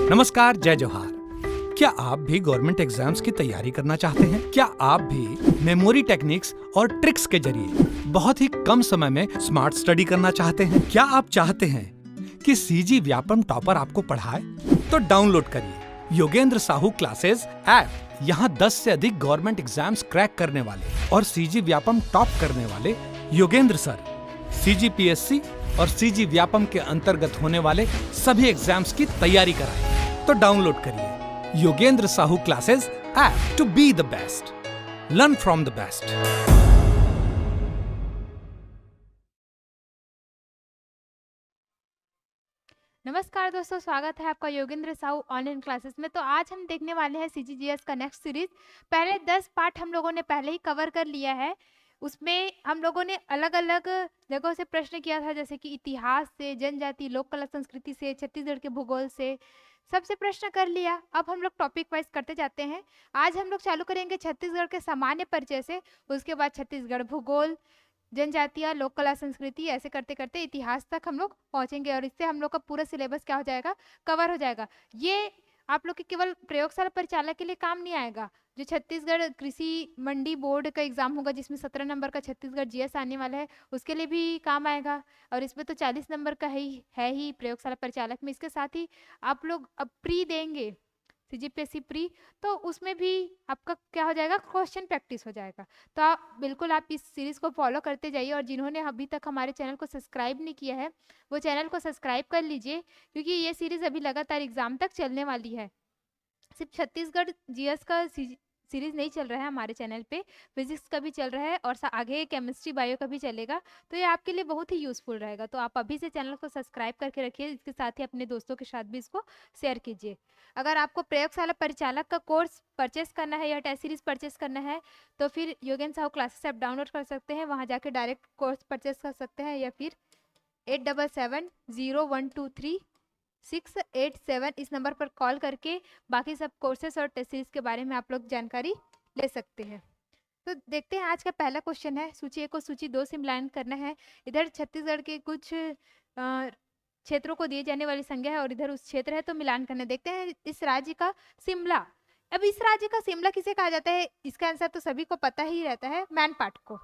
नमस्कार, जय जोहार। क्या आप भी गवर्नमेंट एग्जाम्स की तैयारी करना चाहते हैं? क्या आप भी मेमोरी टेक्निक्स और ट्रिक्स के जरिए बहुत ही कम समय में स्मार्ट स्टडी करना चाहते हैं? क्या आप चाहते हैं कि सीजी व्यापम टॉपर आपको पढ़ाए? तो डाउनलोड करिए योगेंद्र साहू क्लासेस ऐप। यहाँ 10 से अधिक गवर्नमेंट एग्जाम्स क्रैक करने वाले और सीजी व्यापम टॉप करने वाले योगेंद्र सर सीजीपीएससी और सीजी व्यापम के अंतर्गत होने वाले सभी एग्जाम्स की तैयारी कराएं। तो डाउनलोड करिए Yogendra Sahu classes app to be the best, learn from the best. नमस्कार दोस्तों, स्वागत है आपका योगेंद्र साहू ऑनलाइन क्लासेस में। तो आज हम देखने वाले हैं सीजीजीएस का नेक्स्ट सीरीज। पहले 10 पार्ट हम लोगों ने पहले ही कवर कर लिया है। उसमें हम लोगों ने अलग अलग जगहों से प्रश्न किया था, जैसे कि इतिहास से, जनजाति, लोक कला संस्कृति से, छत्तीसगढ़ के भूगोल से, सबसे प्रश्न कर लिया। अब हम लोग टॉपिक वाइज करते जाते हैं। आज हम लोग चालू करेंगे छत्तीसगढ़ के सामान्य परिचय से, उसके बाद छत्तीसगढ़ भूगोल, जनजातियाँ, लोक कला संस्कृति, ऐसे करते करते इतिहास तक हम लोग पहुंचेंगे और इससे हम लोग का पूरा सिलेबस क्या हो जाएगा, कवर हो जाएगा। ये आप लोग के केवल प्रयोगशाला परिचालक के लिए काम नहीं आएगा। जो छत्तीसगढ़ कृषि मंडी बोर्ड का एग्जाम होगा, जिसमें 17 नंबर का छत्तीसगढ़ जीएस आने वाला है, उसके लिए भी काम आएगा। और इसमें तो 40 नंबर का है ही प्रयोगशाला परिचालक में। इसके साथ ही आप लोग अब प्री देंगे, सीजीपीएससी प्री, तो उसमें भी आपका क्या हो जाएगा, क्वेश्चन प्रैक्टिस हो जाएगा। तो आप इस सीरीज को फॉलो करते जाइए। और जिन्होंने अभी तक हमारे चैनल को सब्सक्राइब नहीं किया है, वो चैनल को सब्सक्राइब कर लीजिए, क्योंकि ये सीरीज अभी लगातार एग्जाम तक चलने वाली है। सिर्फ छत्तीसगढ़ जीएस का सीरीज नहीं चल रहा है हमारे चैनल पे, फिजिक्स का भी चल रहा है और आगे केमिस्ट्री बायो का भी चलेगा। तो ये आपके लिए बहुत ही यूजफुल रहेगा। तो आप अभी से चैनल को सब्सक्राइब करके रखिए, इसके साथ ही अपने दोस्तों के साथ भी इसको शेयर कीजिए। अगर आपको प्रयोगशाला परिचालक का कोर्स परचेस करना है या टेस्ट सीरीज परचेस करना है, तो फिर Yogendra Sahu classes app download कर सकते हैं, वहाँ जाके डायरेक्ट कोर्स परचेस कर सकते हैं, या फिर 8770123687 इस नंबर पर कॉल करके बाकी सब कोर्सेस और टेस्ट सीरीज के बारे में आप लोग जानकारी ले सकते हैं। तो देखते हैं, आज का पहला क्वेश्चन है, सूची 1 को सूची 2 से मिलान करना है। इधर छत्तीसगढ़ के कुछ क्षेत्रों को दिए जाने वाली संज्ञा है और इधर उस क्षेत्र है, तो मिलान करना। देखते हैं इस राज्य का शिमला। अब इस राज्य का शिमला किसे कहा जाता है? इसका आंसर तो सभी को पता ही रहता है, मैनपाट को।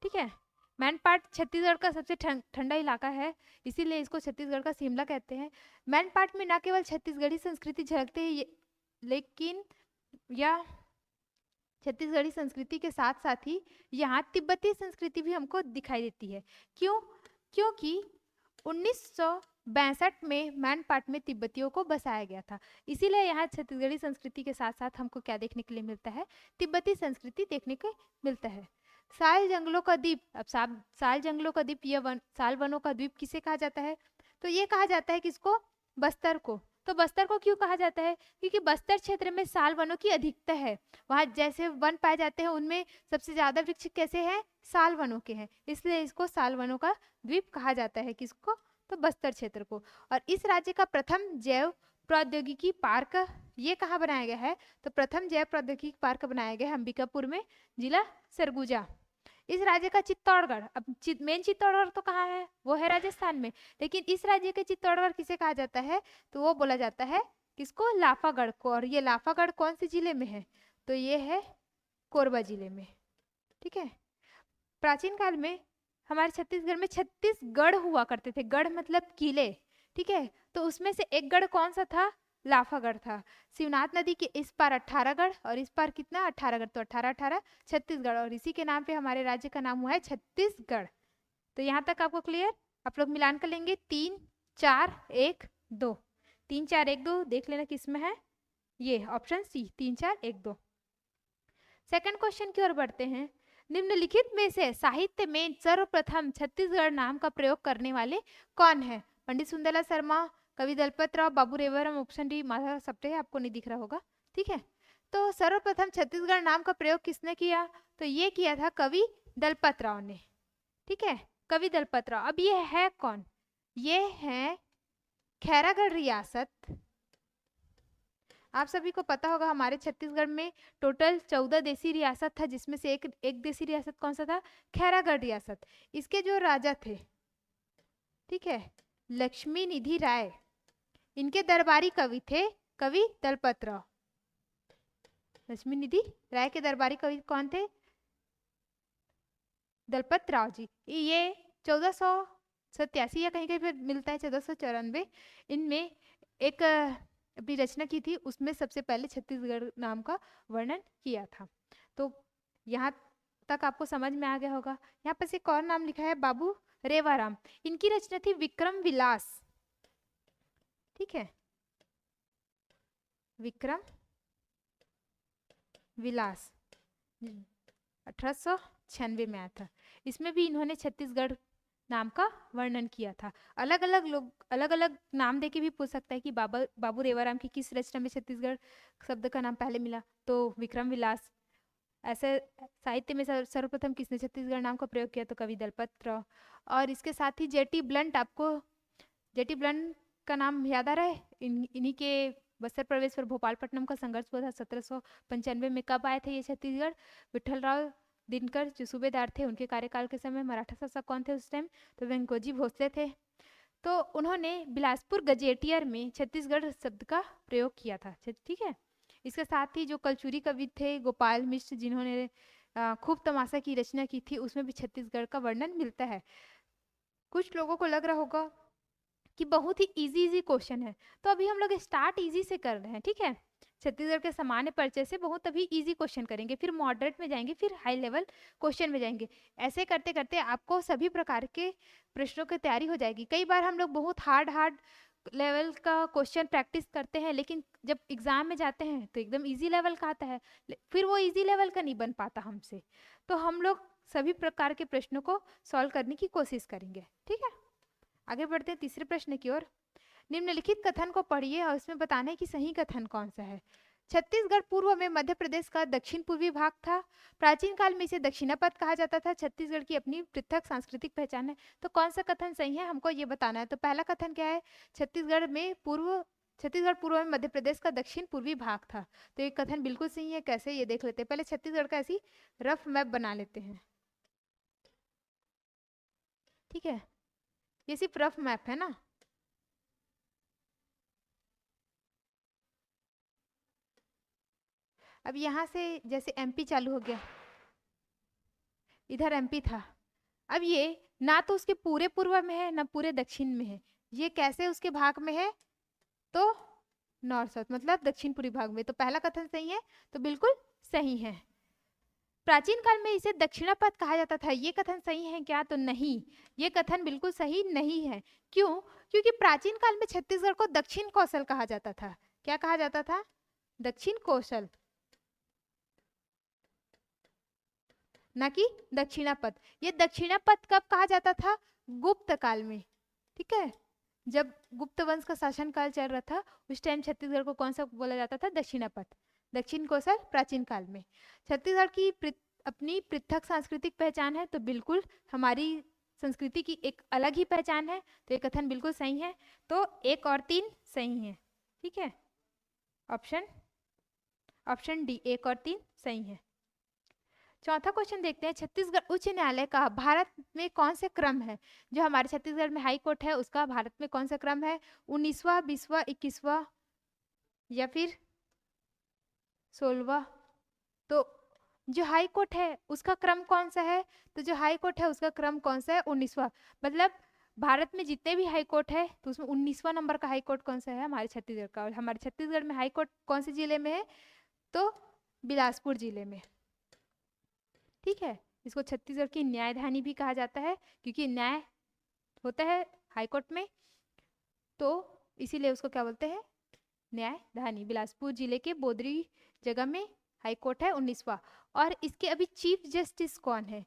ठीक है, मैनपाट छत्तीसगढ़ का सबसे ठंडा इलाका है, इसीलिए इसको छत्तीसगढ़ का शिमला कहते हैं। मैनपाट में न केवल छत्तीसगढ़ी संस्कृति झलकते हैं, लेकिन या छत्तीसगढ़ी संस्कृति के साथ साथ ही यहाँ तिब्बती संस्कृति भी हमको दिखाई देती है। क्यों? क्योंकि 1962 में मैनपाट में तिब्बतियों को बसाया गया था, इसीलिए यहाँ छत्तीसगढ़ी संस्कृति के साथ साथ हमको क्या देखने के लिए मिलता है, तिब्बती संस्कृति देखने को मिलता है। साल जंगलों का द्वीप। अब साल जंगलों का द्वीप, यह साल वनों का द्वीप किसे कहा जाता है? तो ये कहा जाता है किसको? बस्तर को। तो बस्तर को क्यों कहा जाता है? क्योंकि बस्तर क्षेत्र में साल वनों की अधिकता है। वहाँ जैसे वन पाए जाते हैं, उनमें सबसे ज्यादा वृक्ष कैसे हैं? साल वनों के हैं, इसलिए इसको साल वनों का द्वीप कहा जाता है। किसको? तो बस्तर क्षेत्र को। और इस राज्य का प्रथम जैव प्रौद्योगिकी पार्क ये कहाँ बनाया गया है? तो प्रथम जैव प्रौद्योगिकी पार्क बनाया गया है अंबिकापुर में, जिला सरगुजा। इस राज्य का चित्तौड़गढ़। अब मेन चित्तौड़गढ़ तो कहाँ है? वो है राजस्थान में, लेकिन इस राज्य के चित्तौड़गढ़ किसे कहा जाता है? तो वो बोला जाता है किसको? लाफागढ़ को। और ये लाफागढ़ कौन से जिले में है? तो ये है कोरबा जिले में। ठीक है, प्राचीन काल में हमारे छत्तीसगढ़ में 36 गढ़ हुआ करते थे। गढ़ मतलब किले। ठीक है, तो उसमें से एक गढ़ कौन सा था? लाफागढ़ था। शिवनाथ नदी के इस पार 18 गढ़ और इस पार कितना? 18 गढ़। तो 18 छत्तीसगढ़, और इसी के नाम पे हमारे राज्य का नाम हुआ है छत्तीसगढ़। तो यहाँ तक आपको क्लियर? आप लोग मिलान कर लेंगे 3 4 1 2। 3 4 1 2 देख लेना किसमें है, ये ऑप्शन सी 3 4 1 2। सेकंड क्वेश्चन की ओर बढ़ते हैं। निम्नलिखित में से साहित्य में सर्वप्रथम छत्तीसगढ़ नाम का प्रयोग करने वाले कौन है? पंडित सुंदरलाल शर्मा, कवि दलपत राव, बाबू रेवरम, ऑप्शन डी माधव सप्रे। आपको नहीं दिख रहा होगा। ठीक है, तो सर्वप्रथम छत्तीसगढ़ नाम का प्रयोग किसने किया? तो ये किया था कवि दलपत राव ने। ठीक है, कवि दलपत राव। अब ये है कौन? ये है खैरागढ़ रियासत। आप सभी को पता होगा हमारे छत्तीसगढ़ में टोटल 14 देसी रियासत था, जिसमें से एक देसी रियासत कौन सा था? खैरागढ़ रियासत। इसके जो राजा थे, ठीक है, लक्ष्मी निधि राय, इनके दरबारी कवि थे कवि दलपत राव। लक्ष्मी निधि राय के दरबारी कवि कौन थे? दलपत राव जी। ये 1487 या कहीं कहीं पर मिलता है 1494। इनमें एक अपनी रचना की थी, उसमें सबसे पहले छत्तीसगढ़ नाम का वर्णन किया था। तो यहाँ तक आपको समझ में आ गया होगा। यहाँ पर एक और नाम लिखा है बाबू रेवाराम। इनकी रचना थी विक्रम विलास। ठीक है, विक्रम विलास 1896 में आया था। इसमें भी इन्होंने छत्तीसगढ़ नाम का वर्णन किया था। अलग अलग लोग अलग अलग नाम देके भी पूछ सकता है कि बाबू रेवाराम की किस रचना में छत्तीसगढ़ शब्द का नाम पहले मिला, तो विक्रम विलास। ऐसे साहित्य में सर्वप्रथम किसने छत्तीसगढ़ नाम का प्रयोग किया, तो कवि दलपत राव। और इसके साथ ही जेटी ब्लंट, आपको जेटी ब्लंट का नाम याद आ रहा है? इन्हीं के बस्तर प्रवेश पर भोपालपट्टनम का संघर्ष हुआ था 1795 में। कब आए थे ये छत्तीसगढ़? विठल राव दिनकर जो सूबेदार थे, उनके कार्यकाल के समय। मराठा शासक कौन थे उस टाइम? तो वेंकोजी भोसले थे। तो उन्होंने बिलासपुर गजेटियर में छत्तीसगढ़ शब्द का प्रयोग किया था। ठीक है, इसके साथ ही जो कलचुरी कवि थे गोपाल मिश्र, जिन्होंने खूब तमाशा की रचना की थी, उसमें भी छत्तीसगढ़ का वर्णन मिलता है। कुछ लोगों को लग रहा होगा कि बहुत ही इजी क्वेश्चन है, तो अभी हम लोग स्टार्ट इजी से कर रहे हैं। ठीक है, छत्तीसगढ़ के सामान्य परिचय से बहुत अभी इजी क्वेश्चन करेंगे, फिर मॉडरेट में जाएंगे, फिर हाई लेवल क्वेश्चन में जाएंगे। ऐसे करते करते आपको सभी प्रकार के प्रश्नों की तैयारी हो जाएगी। कई बार हम लोग बहुत हार्ड लेवल का क्वेश्चन प्रैक्टिस करते हैं, लेकिन जब एग्जाम में जाते हैं तो एकदम इजी लेवल का आता है, फिर वो इजी लेवल का नहीं बन पाता हमसे। तो हम लोग सभी प्रकार के प्रश्नों को सॉल्व करने की कोशिश करेंगे। ठीक है, आगे बढ़ते हैं तीसरे प्रश्न की ओर। निम्नलिखित कथन को पढ़िए और इसमें बताना है कि सही कथन कौन सा है। छत्तीसगढ़ पूर्व में मध्य प्रदेश का दक्षिण पूर्वी भाग था। प्राचीन काल में इसे दक्षिणापथ कहा जाता था। छत्तीसगढ़ की अपनी पृथक सांस्कृतिक पहचान है। तो कौन सा कथन सही है, हमको ये बताना है। तो पहला कथन क्या है? छत्तीसगढ़ पूर्व में मध्य प्रदेश का दक्षिण पूर्वी भाग था। तो ये कथन बिल्कुल सही है। कैसे, ये देख लेते हैं। पहले छत्तीसगढ़ का ऐसी रफ मैप बना लेते हैं। ठीक है, ये सिर्फ रफ मैप है ना। अब यहाँ से जैसे एमपी चालू हो गया, इधर एमपी था। अब ये ना तो उसके पूरे पूर्व में है ना पूरे दक्षिण में है, ये कैसे उसके भाग में है? तो नॉर्थ साउथ, मतलब दक्षिण पूर्वी भाग में। तो पहला कथन सही है, तो बिल्कुल सही है। प्राचीन काल में इसे दक्षिणापथ कहा जाता था, ये कथन सही है क्या? तो नहीं, ये कथन बिल्कुल सही नहीं है। क्यों? क्योंकि प्राचीन काल में छत्तीसगढ़ को दक्षिण कौशल कहा जाता था। क्या कहा जाता था? दक्षिण कौशल, ना कि दक्षिणापथ। ये दक्षिणापथ कब कहा जाता था? गुप्त काल में। ठीक है, जब गुप्त वंश का शासन काल चल रहा था, उस टाइम छत्तीसगढ़ को कौन सा बोला जाता था? दक्षिणापथ। दक्षिण कौशल प्राचीन काल में। छत्तीसगढ़ की अपनी पृथक सांस्कृतिक पहचान है, तो बिल्कुल हमारी संस्कृति की एक अलग ही पहचान है। तो ये कथन बिल्कुल सही है। तो 1 और 3 सही है। ठीक है, ऑप्शन डी 1 और 3 सही है। चौथा क्वेश्चन देखते हैं। छत्तीसगढ़ उच्च न्यायालय का भारत में कौन से क्रम है? जो हमारे छत्तीसगढ़ में हाई कोर्ट है, उसका भारत में कौन सा क्रम है? 19वां, 20वां, 21वां या फिर 16वां? तो जो हाई कोर्ट है उसका क्रम कौन सा है? तो जो हाई कोर्ट है उसका क्रम कौन सा है? 19वां। मतलब भारत में जितने भी हाई कोर्ट है, तो उसमें 19वां नंबर का हाई कोर्ट कौन सा है? हमारे छत्तीसगढ़ का। और हमारे छत्तीसगढ़ में हाई कोर्ट कौन से जिले में है? तो बिलासपुर जिले में। ठीक है, इसको छत्तीसगढ़ की न्यायधानी भी कहा जाता है, क्योंकि न्याय होता है हाई कोर्ट में, तो इसीलिए उसको क्या बोलते हैं? न्यायधानी। बिलासपुर जिले के बोदरी जगह में हाई कोर्ट है 19वां। और इसके अभी चीफ जस्टिस कौन है?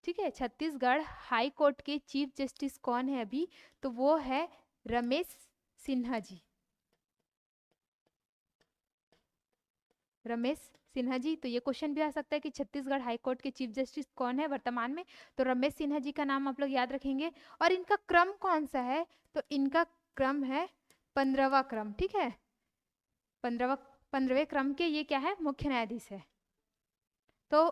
ठीक है, छत्तीसगढ़ हाई कोर्ट के चीफ जस्टिस कौन है अभी? तो वो है रमेश सिन्हा जी। रमेश सिन्हा जी। तो ये क्वेश्चन भी आ सकता है कि छत्तीसगढ़ हाई कोर्ट के चीफ जस्टिस कौन है वर्तमान में? तो रमेश सिन्हा जी का नाम आप लोग याद रखेंगे। और इनका क्रम कौन सा है? तो इनका क्रम है 15वां क्रम। ठीक है, 15वें क्रम के ये क्या है? मुख्य न्यायाधीश है। तो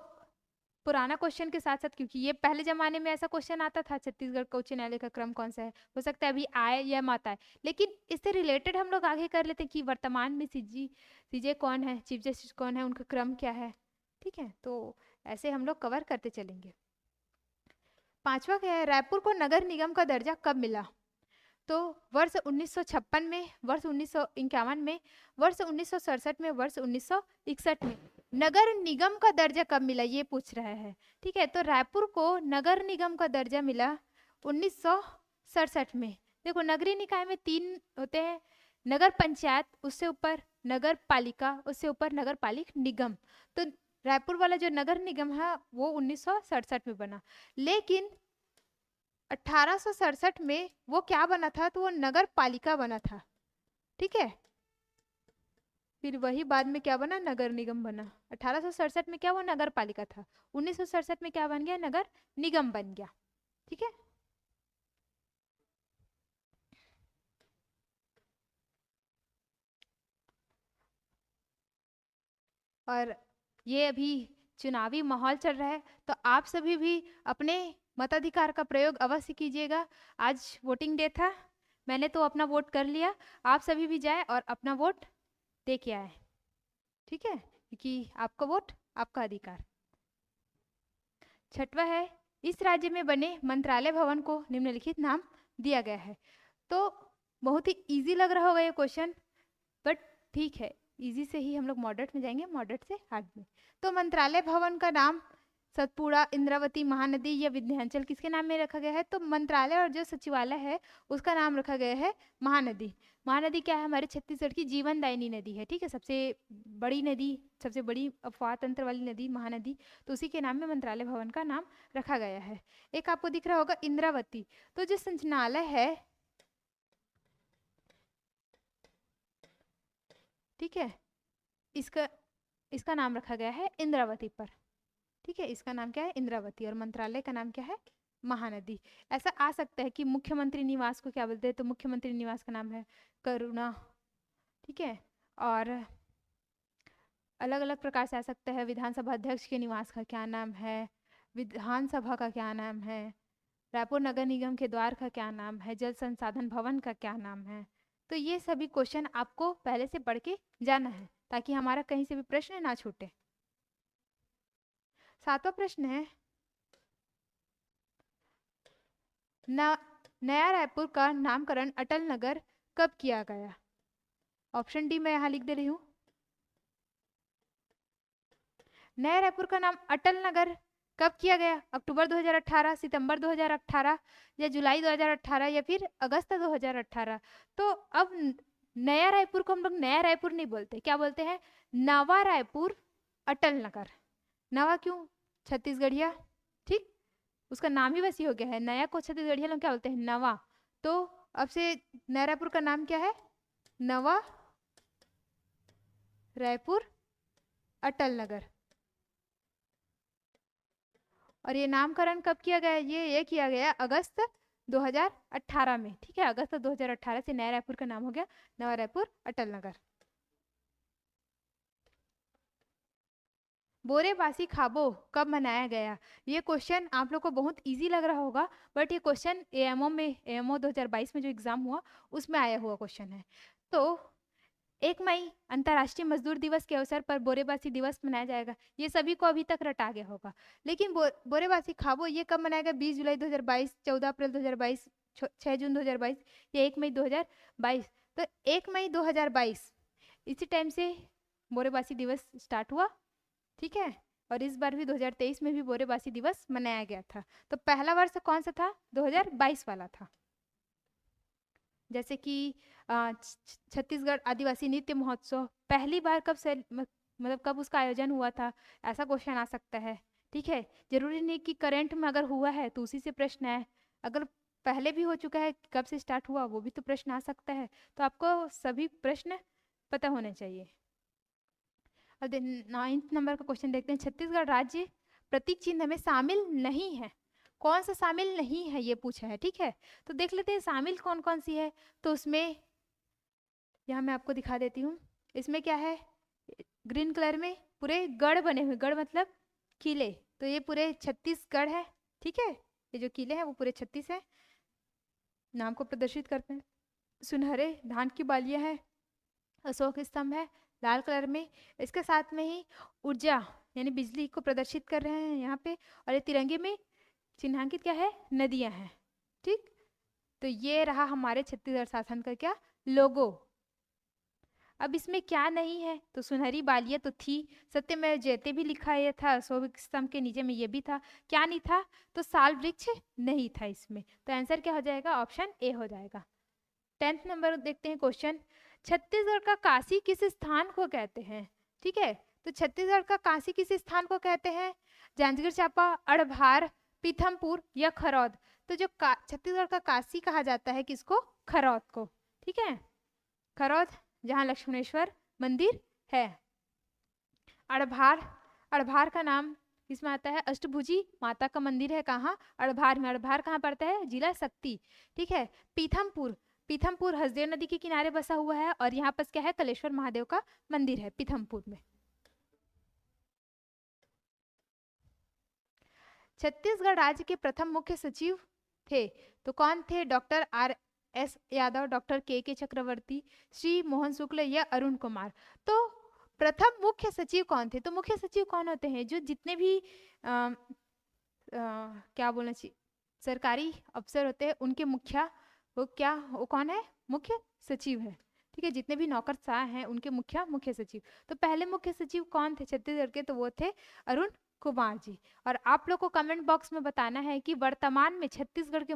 पुराना क्वेश्चन के साथ साथ, क्योंकि ये पहले जमाने में ऐसा क्वेश्चन आता था छत्तीसगढ़ का उच्च न्यायालय का क्रम कौन सा है, हो सकता है अभी आए या मत आए, लेकिन इससे रिलेटेड हम लोग आगे कर लेते हैं कि वर्तमान में सीजे कौन है, चीफ जस्टिस कौन है, उनका क्रम क्या है। ठीक है, तो ऐसे हम लोग कवर करते चलेंगे। पांचवा क्या है, रायपुर को नगर निगम का दर्जा कब मिला? तो वर्ष 1956 में, वर्ष 1951 में, वर्ष 1967 में, वर्ष 1961 में। नगर निगम का दर्जा कब मिला ये पूछ रहा है। ठीक है, तो रायपुर को नगर निगम का दर्जा मिला 1967 में। देखो नगरीय निकाय में 3 होते हैं, नगर पंचायत, उससे ऊपर नगर पालिका, उससे ऊपर नगर पालिक निगम। तो रायपुर वाला जो नगर निगम है वो 1967 में बना, लेकिन 1867 में वो क्या बना था, तो वो नगर पालिका बना था। ठीक है, फिर वही बाद में क्या बना, नगर निगम बना। 1867 में क्या, वो नगर पालिका था, 1967 में क्या बन गया, नगर निगम बन गया। ठीक है, और ये अभी चुनावी माहौल चल रहा है, तो आप सभी भी अपने मताधिकार का प्रयोग अवश्य कीजिएगा। आज वोटिंग डे था, मैंने तो अपना वोट कर लिया, आप सभी भी जाए और अपना वोट दे के आए। ठीक है, क्योंकि आपका वोट आपका अधिकार। छठवा है, इस राज्य में बने मंत्रालय भवन को निम्नलिखित नाम दिया गया है। तो बहुत ही इजी लग रहा होगा ये क्वेश्चन, बट ठीक है, इजी से ही हम लोग मॉडरेट में जाएंगे, मॉडरेट से हार्ड में। तो मंत्रालय भवन का नाम सतपुड़ा, इंद्रावती, महानदी या विंध्याचल किसके नाम में रखा गया है? तो मंत्रालय और जो सचिवालय है उसका नाम रखा गया है महानदी। महानदी क्या है, हमारे छत्तीसगढ़ की जीवनदायिनी नदी है। ठीक है, सबसे बड़ी नदी, सबसे बड़ी अफवाह तंत्र वाली नदी महानदी, तो उसी के नाम में मंत्रालय भवन का नाम रखा गया है। एक आपको दिख रहा होगा इंद्रावती, तो जो संचालय है, ठीक है, इसका नाम रखा गया है इंद्रावती पर। ठीक है, इसका नाम क्या है, इंद्रावती, और मंत्रालय का नाम क्या है, महानदी। ऐसा आ सकता है कि मुख्यमंत्री निवास को क्या बोलते हैं, तो मुख्यमंत्री निवास का नाम है करुणा। ठीक है, और अलग अलग प्रकार से आ सकता है, विधानसभा अध्यक्ष के निवास का क्या नाम है, विधानसभा का क्या नाम है, रायपुर नगर निगम के द्वार का क्या नाम है, जल संसाधन भवन का क्या नाम है। तो ये सभी क्वेश्चन आपको पहले से पढ़ के जाना है, ताकि हमारा कहीं से भी प्रश्न ना छूटे। 7वां प्रश्न है, नया रायपुर का नामकरण अटल नगर कब किया गया? ऑप्शन डी मैं यहाँ लिख दे रही हूँ। नया रायपुर का नाम अटल नगर कब किया गया? अक्टूबर 2018, सितंबर 2018, या जुलाई 2018, या फिर अगस्त 2018। तो अब नया रायपुर को हम लोग नया रायपुर नहीं बोलते, क्या बोलते हैं, नवा रायपुर अटल नगर। नवा क्यों, छत्तीसगढ़िया, ठीक, उसका नाम ही वैसी हो गया है। नया को छत्तीसगढ़िया लोग क्या बोलते हैं, नवा। तो अब से नया रायपुर का नाम क्या है, नवा रायपुर अटल नगर। और ये नामकरण कब किया गया? ये किया गया अगस्त 2018 में। ठीक है, अगस्त 2018 से नया रायपुर का नाम हो गया नवा रायपुर अटल नगर। बोरेबासी खाबो कब मनाया गया? ये क्वेश्चन आप लोग को बहुत इजी लग रहा होगा, बट ये क्वेश्चन एएमओ 2022 में जो एग्जाम हुआ उसमें आया हुआ क्वेश्चन है। तो 1 मई अंतर्राष्ट्रीय मजदूर दिवस के अवसर पर बोरेबासी दिवस मनाया जाएगा। ये सभी को अभी तक रटा गया होगा, लेकिन बोरेबासी खाबो ये कब मनाया गया? 20 जुलाई 2022, 14 अप्रैल 2022, 6 जून 2022 या 1 मई 2022। तो 1 मई 2022 इसी टाइम से बोरेबासी दिवस स्टार्ट हुआ। ठीक है, और इस बार भी 2023 में भी बोरेबासी दिवस मनाया गया था। तो पहला वर्ष कौन सा था? 2022 वाला था। जैसे कि छत्तीसगढ़ आदिवासी नृत्य महोत्सव पहली बार कब से, मतलब कब उसका आयोजन हुआ था, ऐसा क्वेश्चन आ सकता है। ठीक है, जरूरी नहीं कि करंट में अगर हुआ है तो उसी से प्रश्न है, अगर पहले भी हो चुका है कब से स्टार्ट हुआ वो भी तो प्रश्न आ सकता है। तो आपको सभी प्रश्न पता होने चाहिए। अब 9th नंबर का क्वेश्चन देखते हैं, छत्तीसगढ़ राज्य प्रतीक चिन्ह में शामिल नहीं है, कौन सा शामिल नहीं है ये पूछा है। ठीक है, तो देख लेते हैं शामिल कौन कौन सी है। तो उसमें यहाँ मैं आपको दिखा देती हूँ, इसमें क्या है, ग्रीन कलर में पूरे गढ़ बने हुए, गढ़ मतलब किले, तो ये पूरे छत्तीसगढ़ है, ठीक है। ये जो किले हैं वो पूरे 36 हैं। नाम को प्रदर्शित करते हैं। सुनहरे धान की बालियां हैं, अशोक स्तंभ है लाल कलर में, इसके साथ में ही ऊर्जा यानी बिजली को प्रदर्शित कर रहे हैं यहाँ पे। और ये तिरंगे में चिन्हांकित क्या है, नदियां हैं, ठीक। तो ये रहा हमारे छत्तीसगढ़ शासन का क्या, लोगो। अब इसमें क्या नहीं है, तो सुनहरी बालियां तो थी, सत्यमेव जयते भी लिखा ये था, अशोक स्तंभ के नीचे में ये भी था। क्या नहीं था, तो साल वृक्ष नहीं था इसमें। तो आंसर क्या हो जाएगा, ऑप्शन ए हो जाएगा। 10th नंबर देखते हैं क्वेश्चन, छत्तीसगढ़ का काशी किस स्थान को कहते हैं, ठीक है। तो छत्तीसगढ़ का काशी किस स्थान को कहते हैं, जांजगीर चांपा, अड़भार, पीथमपुर या खरौद। तो जो छत्तीसगढ़ का काशी कहा जाता है किसको, खरौद को, ठीक है। खरौद जहाँ लक्ष्मणेश्वर मंदिर है। अड़भार, अड़भार का नाम किसमें आता है, अष्टभुजी माता का मंदिर है कहाँ, अड़भार में। अड़भार कहाँ पड़ता है, जिला शक्ति, ठीक है। पीथमपुर, पीथमपुर हसदेव नदी के किनारे बसा हुआ है और यहाँ पर क्या है, कलेश्वर महादेव का मंदिर है पीथमपुर में। छत्तीसगढ़ राज्य के प्रथम मुख्य सचिव थे, तो कौन थे, डॉक्टर R.S. यादव, डॉक्टर के चक्रवर्ती, श्री मोहन शुक्ल या अरुण कुमार। तो प्रथम मुख्य सचिव कौन थे, तो मुख्य सचिव कौन होते हैं, जो जितने भी क्या बोलना चाहिए, सरकारी अफसर होते हैं उनके मुखिया, वो कौन है, मुख्य सचिव है, ठीक है। जितने भी नौकरशाह हैं उनके मुखिया मुख्य सचिव। तो पहले मुख्य सचिव कौन थे छत्तीसगढ़ के, तो वो थे अरुण कुमार जी। और आप लोग को कमेंट बॉक्स में बताना है कि वर्तमान में छत्तीसगढ़ के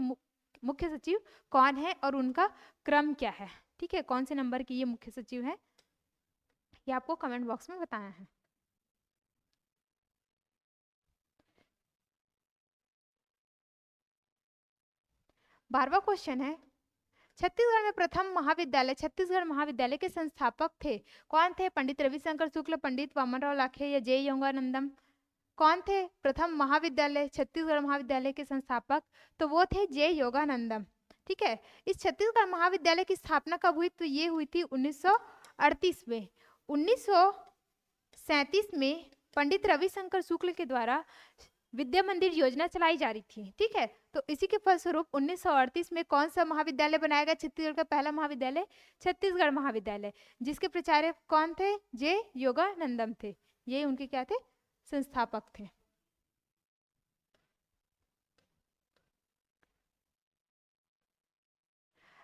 मुख्य सचिव कौन है और उनका क्रम क्या है, ठीक है। कौन से नंबर की ये मुख्य सचिव है, ये आपको कमेंट बॉक्स में बताना है। बारहवां क्वेश्चन है, छत्तीसगढ़ में प्रथम महाविद्यालय, छत्तीसगढ़ महाविद्यालय के संस्थापक थे, कौन थे, पंडित रविशंकर शुक्ल, पंडित वामनराव लाखे या जे योगानंदम। कौन थे प्रथम महाविद्यालय, छत्तीसगढ़ महाविद्यालय के संस्थापक, तो वो थे जे योगानंदम, ठीक है। इस छत्तीसगढ़ महाविद्यालय की स्थापना कब हुई, तो ये हुई थी 1938 में। 1937 में पंडित रविशंकर शुक्ल के द्वारा विद्या मंदिर योजना चलाई जा रही थी, ठीक है। तो इसी के फलस्वरूप 1938 में कौन सा महाविद्यालय बनाया गया, छत्तीसगढ़ का पहला महाविद्यालय छत्तीसगढ़ महाविद्यालय, जिसके प्रचारक कौन थे, जे योगानंदम थे। ये उनके क्या थे, संस्थापक थे।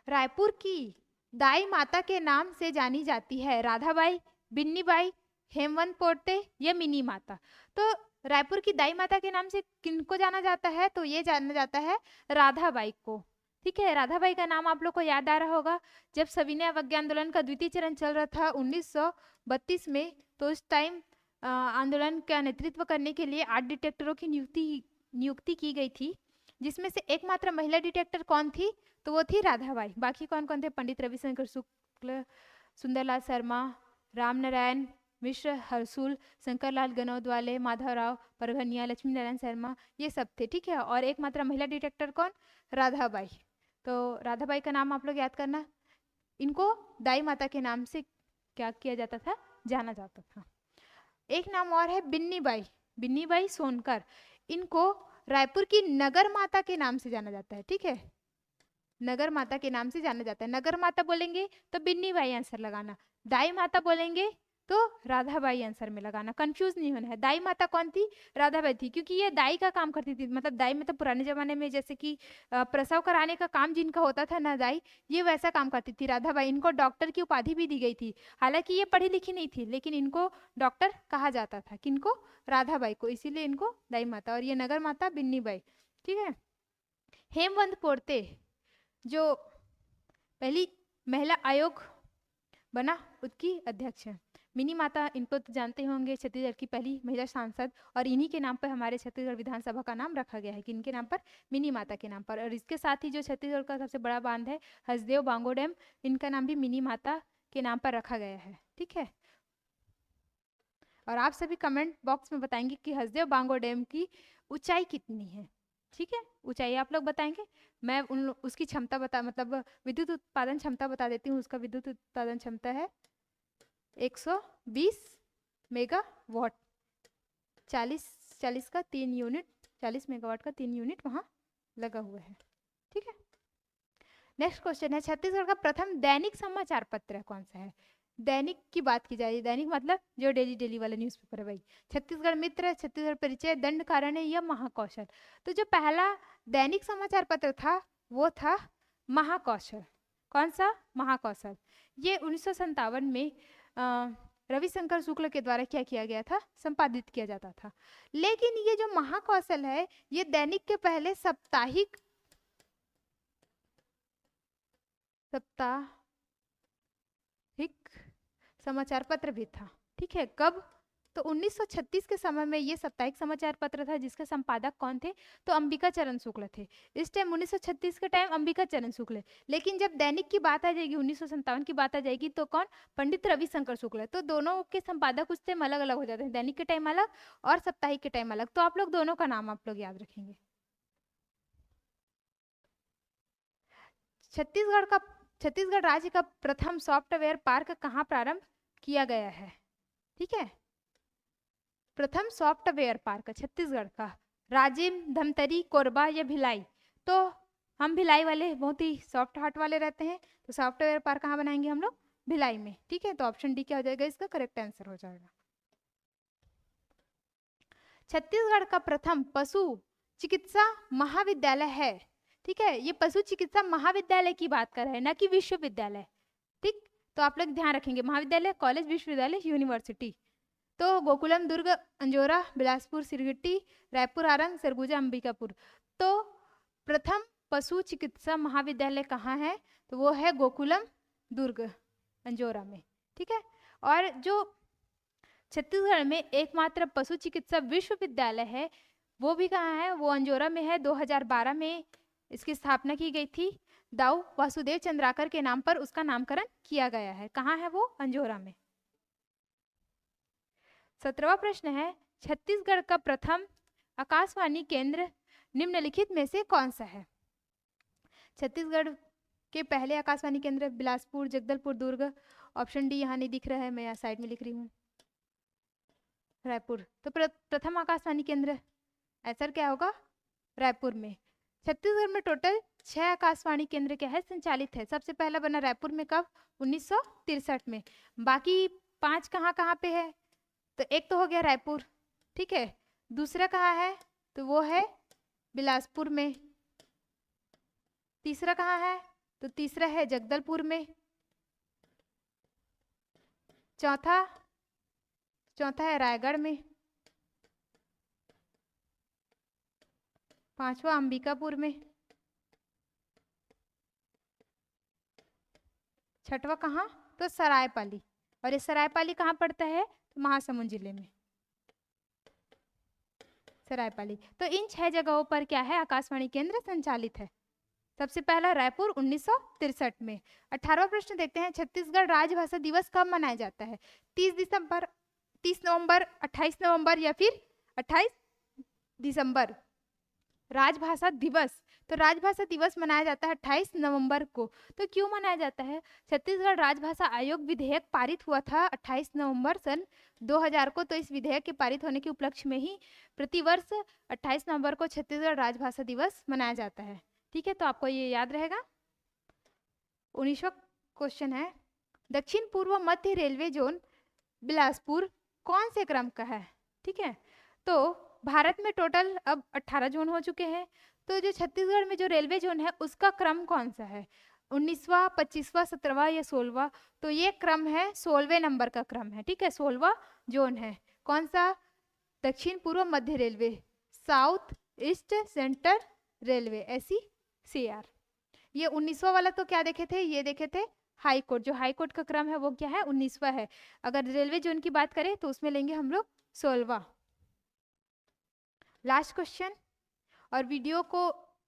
रायपुर की दाई माता के नाम से जानी जाती है, राधाबाई, बिन्नीबाई, हेमवंत पोर्ते या मिनी माता। तो रायपुर की दाई माता के नाम से किनको जाना जाता है, तो ये जाना जाता है राधाबाई को, ठीक है। राधाबाई का नाम आप लोग को याद आ रहा होगा, जब सविनय अवज्ञा आंदोलन का द्वितीय चरण चल रहा था 1932 में, तो उस टाइम आंदोलन का नेतृत्व करने के लिए 8 डिटेक्टरों की नियुक्ति की गई थी, जिसमें से एकमात्र महिला डिटेक्टर कौन थी, तो वो थी राधाबाई। बाकी कौन कौन थे, पंडित रविशंकर शुक्ल, सुंदरलाल शर्मा, राम नारायण मिश्र, हरसुल, शंकरलाल गनौदवाले, माधवराव परगनिया, लक्ष्मी नारायण शर्मा, ये सब थे, ठीक है। और एकमात्र महिला डिटेक्टर कौन, राधाबाई। तो राधाबाई का नाम आप लोग याद करना। इनको दाई माता के नाम से क्या किया जाता था, जाना जाता था। एक नाम और है बिन्नीबाई, बिन्नीबाई सोनकर। इनको रायपुर की नगर माता के नाम से जाना जाता है, ठीक है। नगर माता के नाम से जाना जाता है। नगर माता बोलेंगे तो बिन्नीबाई आंसर लगाना, दाई माता बोलेंगे तो राधाबाई आंसर में लगाना, कंफ्यूज नहीं होना है। दाई माता कौन थी, राधाबाई थी, क्योंकि ये दाई का काम करती थी। मतलब दाई मतलब पुराने जमाने में जैसे कि प्रसव कराने का काम जिनका होता था ना, दाई, ये वैसा काम करती थी राधाबाई। इनको डॉक्टर की उपाधि भी दी गई थी, हालांकि ये पढ़ी लिखी नहीं थी, लेकिन इनको डॉक्टर कहा जाता था, किनको, राधाबाई को, इसीलिए इनको दाई माता। और ये नगर माता बिन्नीबाई, ठीक है। हेमवंत पोर्ते जो पहली महिला आयोग बना, उसकी अध्यक्ष है। मिनी माता, इनको तो जानते होंगे, छत्तीसगढ़ की पहली महिला सांसद, और इन्हीं के नाम पर हमारे छत्तीसगढ़ विधानसभा का नाम रखा गया है, कि इनके नाम पर, मिनी माता के नाम पर। और इसके साथ ही जो छत्तीसगढ़ का सबसे बड़ा बांध है हसदेव बांगो डैम, इनका नाम भी मिनी माता के नाम पर रखा गया है, ठीक है। और आप सभी कमेंट बॉक्स में बताएंगे कि हसदेव बांगो डैम की ऊंचाई कितनी है, ठीक है। ऊंचाई आप लोग बताएंगे, मैं उसकी क्षमता मतलब विद्युत उत्पादन क्षमता बता देती हूँ। उसका विद्युत उत्पादन क्षमता है 120 मेगावाट, 40 40 का 3 यूनिट, 40 मेगावाट का 3 यूनिट वहाँ लगा हुआ है। ठीक है, नेक्स्ट क्वेश्चन है छत्तीसगढ़ का प्रथम दैनिक समाचार पत्र कौन सा है? दैनिक की बात की जाए, दैनिक मतलब जो डेली डेली वाला न्यूज़पेपर है भाई। छत्तीसगढ़ मित्र, छत्तीसगढ़ परिचय, दंड कारण्य या महाकौशल? तो जो पहला दैनिक समाचार पत्र था वो था महाकौशल। कौन सा? महाकौशल। ये 1957 में रविशंकर शुक्ल के द्वारा क्या किया गया था? संपादित किया जाता था। लेकिन ये जो महाकौशल है ये दैनिक के पहले साप्ताहिक समाचार पत्र भी था। ठीक है, कब? तो 1936 के समय में ये साप्ताहिक समाचार पत्र था जिसके संपादक कौन थे? तो अंबिका चरण शुक्ल थे। इस टाइम 1936 के टाइम अंबिका चरण शुक्ल है। लेकिन जब दैनिक की बात आ जाएगी, 1957 की बात आ जाएगी, तो कौन? पंडित रविशंकर शुक्ल है। तो दोनों के संपादक उस टाइम अलग अलग हो जाते हैं, दैनिक के टाइम अलग और साप्ताहिक के टाइम अलग। तो आप लोग दोनों का नाम आप लोग याद रखेंगे। छत्तीसगढ़ राज्य का प्रथम सॉफ्टवेयर पार्क कहाँ प्रारंभ किया गया है? ठीक है, प्रथम सॉफ्टवेयर पार्क छत्तीसगढ़ का राजिम, धमतरी, कोरबा या भिलाई? तो हम भिलाई वाले बहुत ही सॉफ्ट हार्ट वाले रहते हैं, तो सॉफ्टवेयर पार्क कहाँ बनाएंगे हम लोग? भिलाई में। ठीक है, तो ऑप्शन डी क्या हो जाएगा? इसका करेक्ट आंसर हो जाएगा। छत्तीसगढ़ का प्रथम पशु चिकित्सा महाविद्यालय है। ठीक है, ये पशु चिकित्सा महाविद्यालय की बात कर रहे हैं, ना कि विश्वविद्यालय। ठीक, तो आप लोग ध्यान रखेंगे, महाविद्यालय, कॉलेज, विश्वविद्यालय, यूनिवर्सिटी। तो गोकुलम, दुर्ग, अंजोरा, बिलासपुर, सिरगिट्टी, रायपुर, आरंग, सरगुजा, अंबिकापुर। तो प्रथम पशु चिकित्सा महाविद्यालय कहाँ है? तो वो है गोकुलम, दुर्ग, अंजोरा में। ठीक है, और जो छत्तीसगढ़ में एकमात्र पशु चिकित्सा विश्वविद्यालय है वो भी कहाँ है? वो अंजोरा में है। 2012 में इसकी स्थापना की गई थी। दाऊ वासुदेव चंद्राकर के नाम पर उसका नामकरण किया गया है। कहाँ है वो? अंजोरा में। 17वां प्रश्न है छत्तीसगढ़ का प्रथम आकाशवाणी केंद्र निम्नलिखित में से कौन सा है? छत्तीसगढ़ के पहले आकाशवाणी केंद्र बिलासपुर, जगदलपुर, दुर्ग। ऑप्शन डी यहाँ नहीं दिख रहा है, मैं यहाँ साइड में लिख रही हूँ, रायपुर। तो प्रथम आकाशवाणी केंद्र आंसर क्या होगा? रायपुर में। छत्तीसगढ़ में टोटल 6 आकाशवाणी केंद्र क्या है? संचालित है। सबसे पहला बना रायपुर में, कब? 1963 में। बाकी 5 कहाँ कहाँ पे है? तो एक तो हो गया रायपुर, ठीक है, दूसरा कहाँ है? तो वो है बिलासपुर में। तीसरा कहाँ है? तो तीसरा है जगदलपुर में। चौथा है रायगढ़ में। पांचवा अंबिकापुर में। छठवा कहाँ? तो सरायपाली। और ये सरायपाली कहाँ पड़ता है? तो महासमुंद जिले में सरायपाली। तो इन 6 जगहों पर क्या है? आकाशवाणी केंद्र संचालित है। सबसे पहला रायपुर 1963 में। 18वां प्रश्न देखते हैं छत्तीसगढ़ राजभाषा दिवस कब मनाया जाता है? 30 नवंबर, 28 नवंबर या फिर 28 दिसंबर? राजभाषा दिवस, तो राजभाषा दिवस मनाया जाता है 28 नवंबर को। तो क्यों मनाया जाता है? छत्तीसगढ़ राजभाषा आयोग विधेयक पारित हुआ था 28 नवंबर सन 2000 को। तो इस विधेयक के पारित होने के उपलक्ष्य में ही प्रतिवर्ष 28 नवंबर को छत्तीसगढ़ राजभाषा दिवस मनाया जाता है। ठीक है, तो आपको ये याद रहेगा। 19वां क्वेश्चन है दक्षिण पूर्व मध्य रेलवे जोन बिलासपुर कौन से क्रम का है? ठीक है, तो भारत में टोटल अब 18 जोन हो चुके हैं। तो जो छत्तीसगढ़ में जो रेलवे जोन है उसका क्रम कौन सा है? 19वां, 25वां, 17वां या 16वां? तो ये क्रम है 16वें नंबर का क्रम है। ठीक है, 16वां जोन है। कौन सा? दक्षिण पूर्व मध्य railway, south east central railway, SECR। ये 19वां वाला तो क्या देखे थे? ये देखे थे हाई कोर्ट। जो हाई कोर्ट का क्रम है वो क्या है? 19वां है। अगर रेलवे जोन की बात करें तो उसमें लेंगे हम लोग 16वां। लास्ट क्वेश्चन, और वीडियो को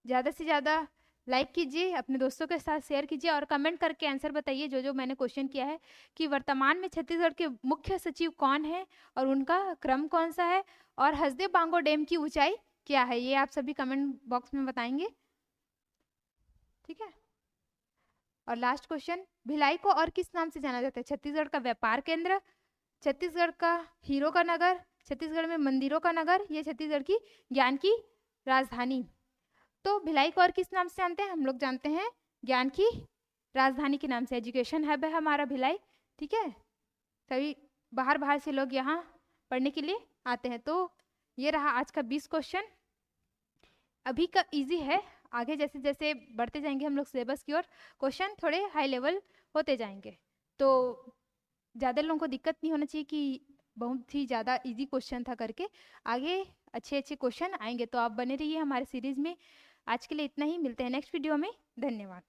ज़्यादा से ज़्यादा लाइक कीजिए, अपने दोस्तों के साथ शेयर कीजिए और कमेंट करके आंसर बताइए जो मैंने क्वेश्चन किया है कि वर्तमान में छत्तीसगढ़ के मुख्य सचिव कौन है और उनका क्रम कौन सा है, और हसदेव बांगो डैम की ऊंचाई क्या है? ये आप सभी कमेंट बॉक्स में बताएंगे। ठीक है, और लास्ट क्वेश्चन, भिलाई को और किस नाम से जाना जाता है? छत्तीसगढ़ का व्यापार केंद्र, छत्तीसगढ़ का हीरो का नगर, छत्तीसगढ़ में मंदिरों का नगर, ये छत्तीसगढ़ की ज्ञान की राजधानी। तो भिलाई को और किस नाम से जानते हैं? हम लोग जानते हैं ज्ञान की राजधानी के नाम से। एजुकेशन हब है हमारा भिलाई, ठीक है। सभी बाहर से लोग यहाँ पढ़ने के लिए आते हैं। तो ये रहा आज का 20 क्वेश्चन। अभी का इजी है, आगे जैसे जैसे बढ़ते जाएंगे हम लोग सिलेबस की ओर, क्वेश्चन थोड़े हाई लेवल होते जाएंगे। तो ज़्यादा लोगों को दिक्कत नहीं होना चाहिए कि बहुत ही ज़्यादा इजी क्वेश्चन था करके। आगे अच्छे अच्छे क्वेश्चन आएंगे, तो आप बने रहिए हमारे सीरीज में। आज के लिए इतना ही, मिलते हैं नेक्स्ट वीडियो में। धन्यवाद।